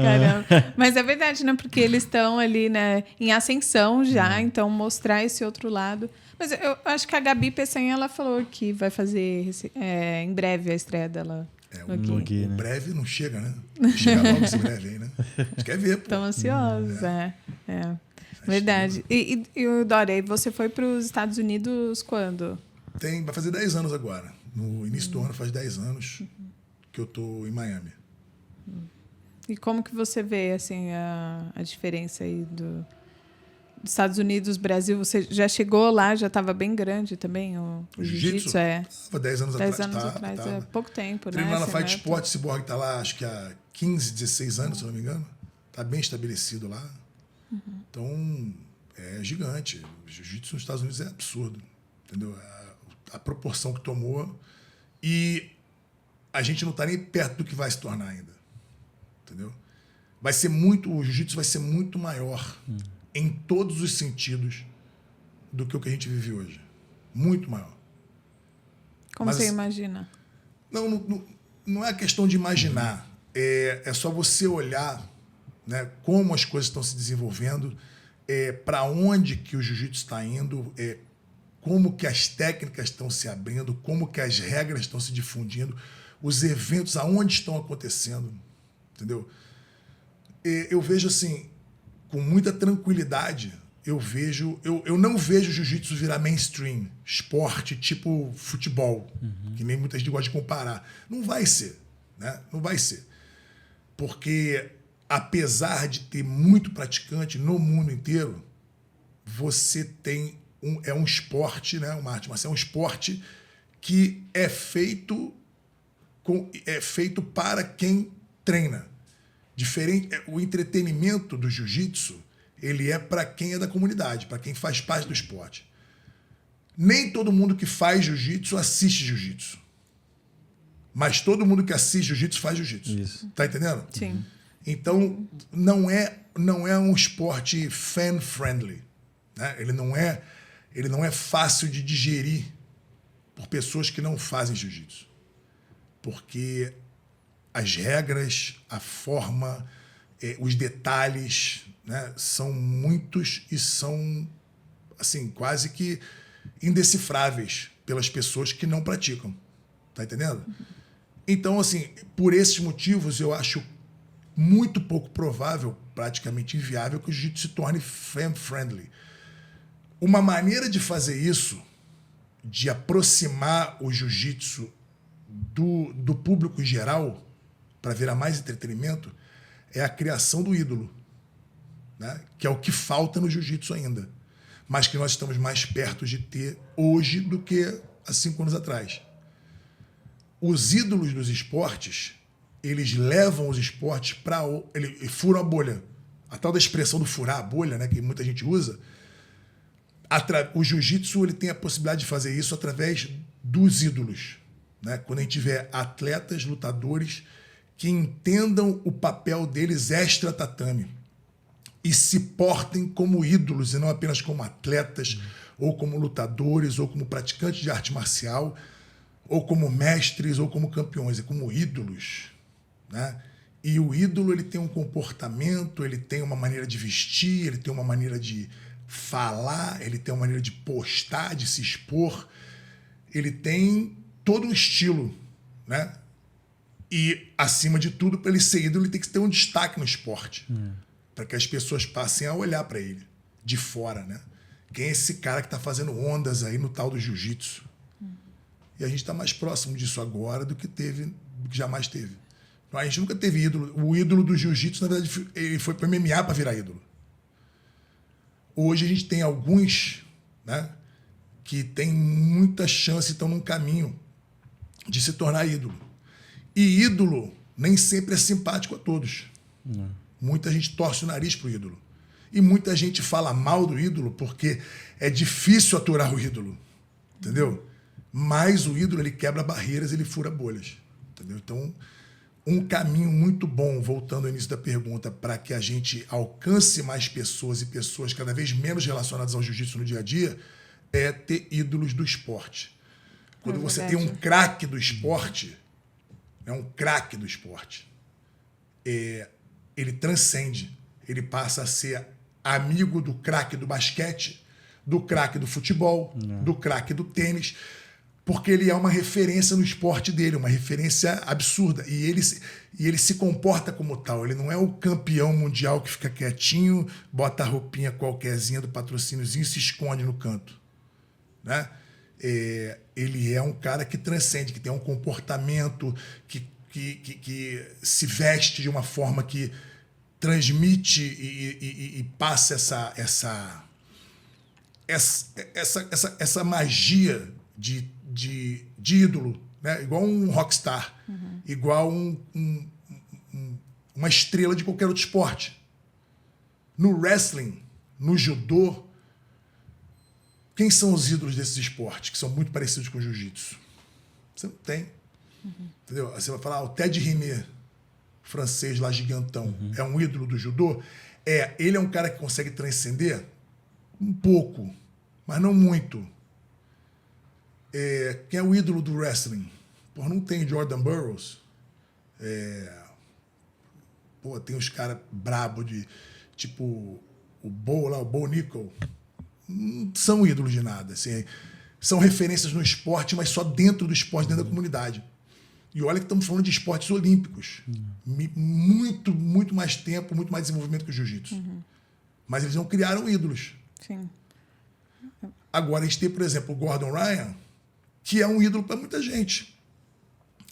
Caramba. Mas é verdade, né? Porque eles estão ali, né, em ascensão já, então mostrar esse outro lado. Mas eu acho que a Gabi Peçanha, ela falou que vai fazer em breve a estreia dela. O breve não chega, né? Chega logo esse breve aí, né? A gente quer ver, pô. Estão ansiosos, Verdade. E Dória, você foi para os Estados Unidos quando? Vai fazer 10 anos agora. No início do ano faz 10 anos que eu tô em Miami. E como que você vê assim, a diferença aí dos Estados Unidos, Brasil? Você já chegou lá, já estava bem grande também o jiu-jitsu? Tava 10 anos atrás. 10 anos atrás, é pouco tempo, Treino né? lá na Fight Sport, Cyborg tá lá, acho que há 15, 16 anos, se eu não me engano. Tá bem estabelecido lá. Então, é gigante. O jiu-jitsu nos Estados Unidos é absurdo. Entendeu? A proporção que tomou. E a gente não tá nem perto do que vai se tornar ainda. Entendeu? O jiu-jitsu vai ser muito maior em todos os sentidos do que o que a gente vive hoje. Muito maior. Como você imagina? Não é questão de imaginar. É só você olhar, né, como as coisas estão se desenvolvendo, para onde que o jiu-jitsu está indo, como que as técnicas estão se abrindo, como que as regras estão se difundindo, os eventos aonde estão acontecendo. Entendeu? Eu vejo assim, com muita tranquilidade, eu não vejo o jiu-jitsu virar mainstream, esporte tipo futebol, que nem muita gente gosta de comparar. Não vai ser, né? Não vai ser. Porque, apesar de ter muito praticante no mundo inteiro, você tem um esporte, né? Uma arte marcial, é um esporte que é feito para quem treina. O entretenimento do jiu-jitsu, ele é para quem é da comunidade, para quem faz parte do esporte. Nem todo mundo que faz jiu-jitsu assiste jiu-jitsu. Mas todo mundo que assiste jiu-jitsu faz jiu-jitsu. Isso. Tá entendendo? Sim. Então, não é um esporte fan-friendly. Né? Ele não é fácil de digerir por pessoas que não fazem jiu-jitsu. Porque as regras, a forma, os detalhes, né, são muitos e são assim, quase que indecifráveis pelas pessoas que não praticam. Tá entendendo? Então, assim, por esses motivos, eu acho muito pouco provável, praticamente inviável, que o jiu-jitsu se torne fan-friendly. Uma maneira de fazer isso, de aproximar o jiu-jitsu do público em geral, para virar mais entretenimento, é a criação do ídolo, né? Que é o que falta no jiu-jitsu ainda, mas que nós estamos mais perto de ter hoje do que há 5 anos atrás. Os ídolos dos esportes, eles levam os esportes para... Ele furam a bolha. A tal da expressão do furar a bolha, né, que muita gente usa. O jiu-jitsu, ele tem a possibilidade de fazer isso através dos ídolos, né? Quando a gente tiver atletas, lutadores que entendam o papel deles extra-tatame e se portem como ídolos e não apenas como atletas, ou como lutadores, ou como praticantes de arte marcial, ou como mestres, ou como campeões, é como ídolos, né? E o ídolo, ele tem um comportamento, ele tem uma maneira de vestir, ele tem uma maneira de falar, ele tem uma maneira de postar, de se expor, ele tem todo um estilo, né? E, acima de tudo, para ele ser ídolo, ele tem que ter um destaque no esporte, para que as pessoas passem a olhar para ele, de fora, né? Quem é esse cara que está fazendo ondas aí no tal do jiu-jitsu? E a gente está mais próximo disso agora do que jamais teve. A gente nunca teve ídolo. O ídolo do jiu-jitsu, na verdade, ele foi para o MMA para virar ídolo. Hoje a gente tem alguns, né, que tem muita chance, estão num caminho de se tornar ídolo. E ídolo nem sempre é simpático a todos. Muita gente torce o nariz pro ídolo. E muita gente fala mal do ídolo porque é difícil aturar o ídolo. Entendeu? Mas o ídolo, ele quebra barreiras, ele fura bolhas. Entendeu? Então, um caminho muito bom, voltando ao início da pergunta, para que a gente alcance mais pessoas e pessoas cada vez menos relacionadas ao jiu-jitsu no dia a dia, é ter ídolos do esporte. Quando você tem um craque do esporte, um craque do esporte, ele transcende. Ele passa a ser amigo do craque do basquete, do craque do futebol, do craque do tênis, porque ele é uma referência no esporte dele, uma referência absurda. E ele se comporta como tal. Ele não é o campeão mundial que fica quietinho, bota a roupinha qualquerzinha do patrocíniozinho e se esconde no canto. Né? Ele é um cara que transcende, que tem um comportamento, que se veste de uma forma que transmite e passa essa magia de ídolo, né? Igual um rockstar, igual uma estrela de qualquer outro esporte. No wrestling, no judô, quem são os ídolos desses esportes que são muito parecidos com o jiu-jitsu? Você não tem. Entendeu? Você vai falar, o Ted Riner, francês lá gigantão, é um ídolo do judô? Ele é um cara que consegue transcender um pouco, mas não muito. Quem é o ídolo do wrestling? Pô, não tem Jordan Burroughs. Tem os caras brabos de tipo o Bo Nickel. Não são ídolos de nada. Assim, são referências no esporte, mas só dentro do esporte, dentro da comunidade. E olha que estamos falando de esportes olímpicos. Muito, muito mais tempo, muito mais desenvolvimento que o jiu-jitsu. Mas eles não criaram ídolos. Sim. Agora, a gente tem, por exemplo, o Gordon Ryan, que é um ídolo para muita gente.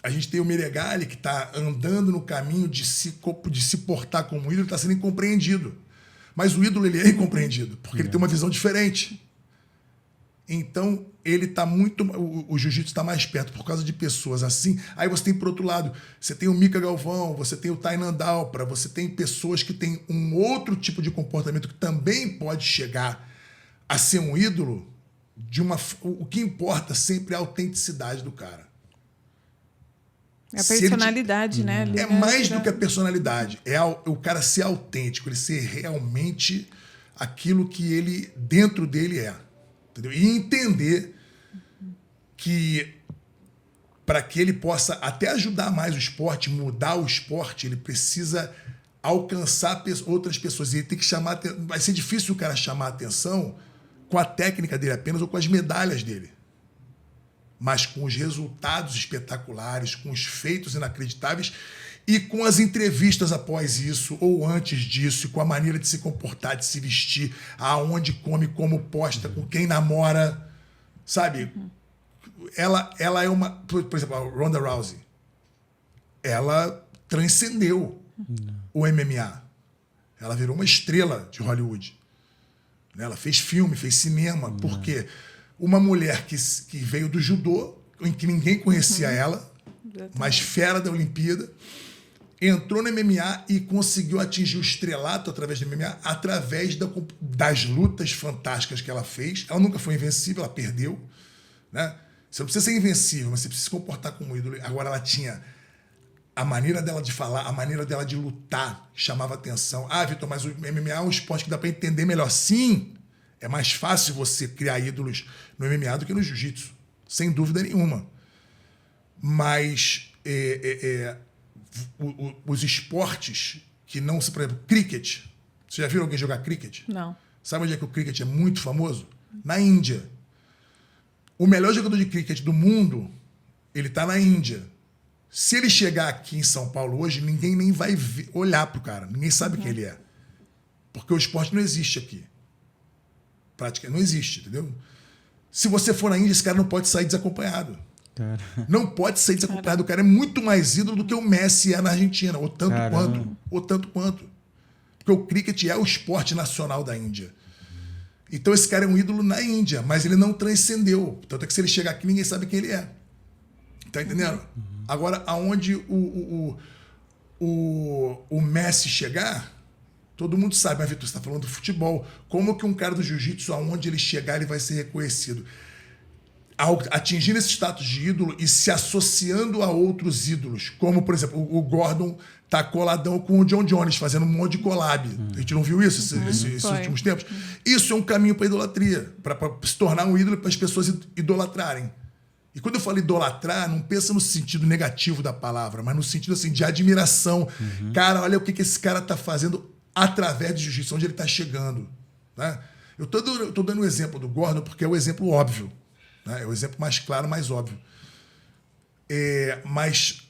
A gente tem o Meregali, que está andando no caminho de se portar como ídolo, está sendo incompreendido. Mas o ídolo ele é incompreendido, porque ele tem uma visão diferente. Então, ele está muito... O jiu-jitsu está mais perto por causa de pessoas assim. Aí você tem, por outro lado, você tem o Mika Galvão, você tem o Tainan Dalpra, você tem pessoas que têm um outro tipo de comportamento que também pode chegar a ser um ídolo. O que importa sempre é a autenticidade do cara. É a personalidade, né? É mais do que a personalidade. É o cara ser autêntico, ele ser realmente aquilo que ele, dentro dele, é. Entendeu? E entender que para que ele possa até ajudar mais o esporte, mudar o esporte, ele precisa alcançar outras pessoas. E ele tem que chamar... Vai ser difícil o cara chamar a atenção com a técnica dele apenas ou com as medalhas dele. Mas com os resultados espetaculares, com os feitos inacreditáveis e com as entrevistas após isso ou antes disso, e com a maneira de se comportar, de se vestir, aonde come, como posta, com quem namora, sabe? Ela é uma... Por exemplo, a Ronda Rousey. Ela transcendeu o MMA. Ela virou uma estrela de Hollywood. Ela fez filme, fez cinema. Por quê? Uma mulher que veio do judô, em que ninguém conhecia ela, mas fera da Olimpíada, entrou no MMA e conseguiu atingir o estrelato através do MMA, através das lutas fantásticas que ela fez. Ela nunca foi invencível, ela perdeu. Né? Você não precisa ser invencível, mas você precisa se comportar como um ídolo. Agora ela tinha a maneira dela de falar, a maneira dela de lutar, chamava atenção. Ah, Vitor, mas o MMA é um esporte que dá para entender melhor. Sim, é mais fácil você criar ídolos no MMA do que no jiu-jitsu, sem dúvida nenhuma. Mas os esportes que não se... Por exemplo, cricket. Você já viu alguém jogar cricket? Não. Sabe onde é que o cricket é muito famoso? Na Índia. O melhor jogador de cricket do mundo, ele está na Índia. Se ele chegar aqui em São Paulo hoje, ninguém nem vai olhar pro cara. Ninguém sabe quem ele é. Porque o esporte não existe aqui. Prática não existe, entendeu? Se você for na Índia, esse cara não pode sair desacompanhado. Cara. Não pode sair desacompanhado. O cara é muito mais ídolo do que o Messi é na Argentina, ou tanto quanto. Porque o cricket é o esporte nacional da Índia. Então esse cara é um ídolo na Índia, mas ele não transcendeu. Tanto é que se ele chegar aqui, ninguém sabe quem ele é. Tá entendendo? Agora, aonde o Messi chegar, todo mundo sabe. Mas, Vitor, você está falando do futebol. Como que um cara do jiu-jitsu, aonde ele chegar, ele vai ser reconhecido? Atingindo esse status de ídolo e se associando a outros ídolos. Como, por exemplo, o Gordon tá coladão com o John Jones, fazendo um monte de collab. A gente não viu isso esses últimos tempos? Isso é um caminho para a idolatria, para se tornar um ídolo para as pessoas idolatrarem. E quando eu falo idolatrar, não pensa no sentido negativo da palavra, mas no sentido assim, de admiração. Cara, olha o que esse cara está fazendo através de jiu-jitsu, onde ele está chegando. Né? Eu tô dando o exemplo do Gordon porque é o exemplo óbvio. Né? É o exemplo mais claro, mais óbvio. Mas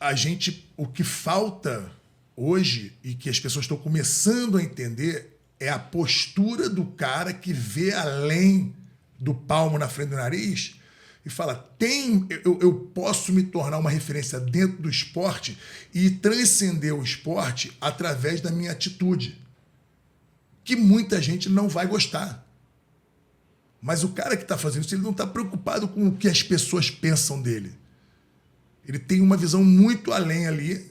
o que falta hoje, e que as pessoas estão começando a entender, é a postura do cara que vê além do palmo na frente do nariz e fala, eu posso me tornar uma referência dentro do esporte e transcender o esporte através da minha atitude. Que muita gente não vai gostar. Mas o cara que está fazendo isso, ele não está preocupado com o que as pessoas pensam dele. Ele tem uma visão muito além ali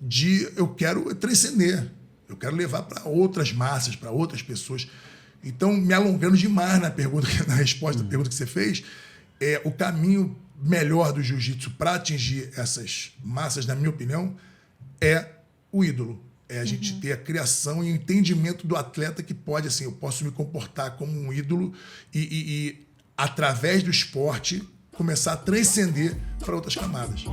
de eu quero transcender. Eu quero levar para outras massas, para outras pessoas. Então, me alongando demais na resposta da pergunta que você fez, o caminho melhor do jiu-jitsu para atingir essas massas, na minha opinião, é o ídolo. É a gente ter a criação e o entendimento do atleta que pode, assim, eu posso me comportar como um ídolo e através do esporte, começar a transcender para outras camadas.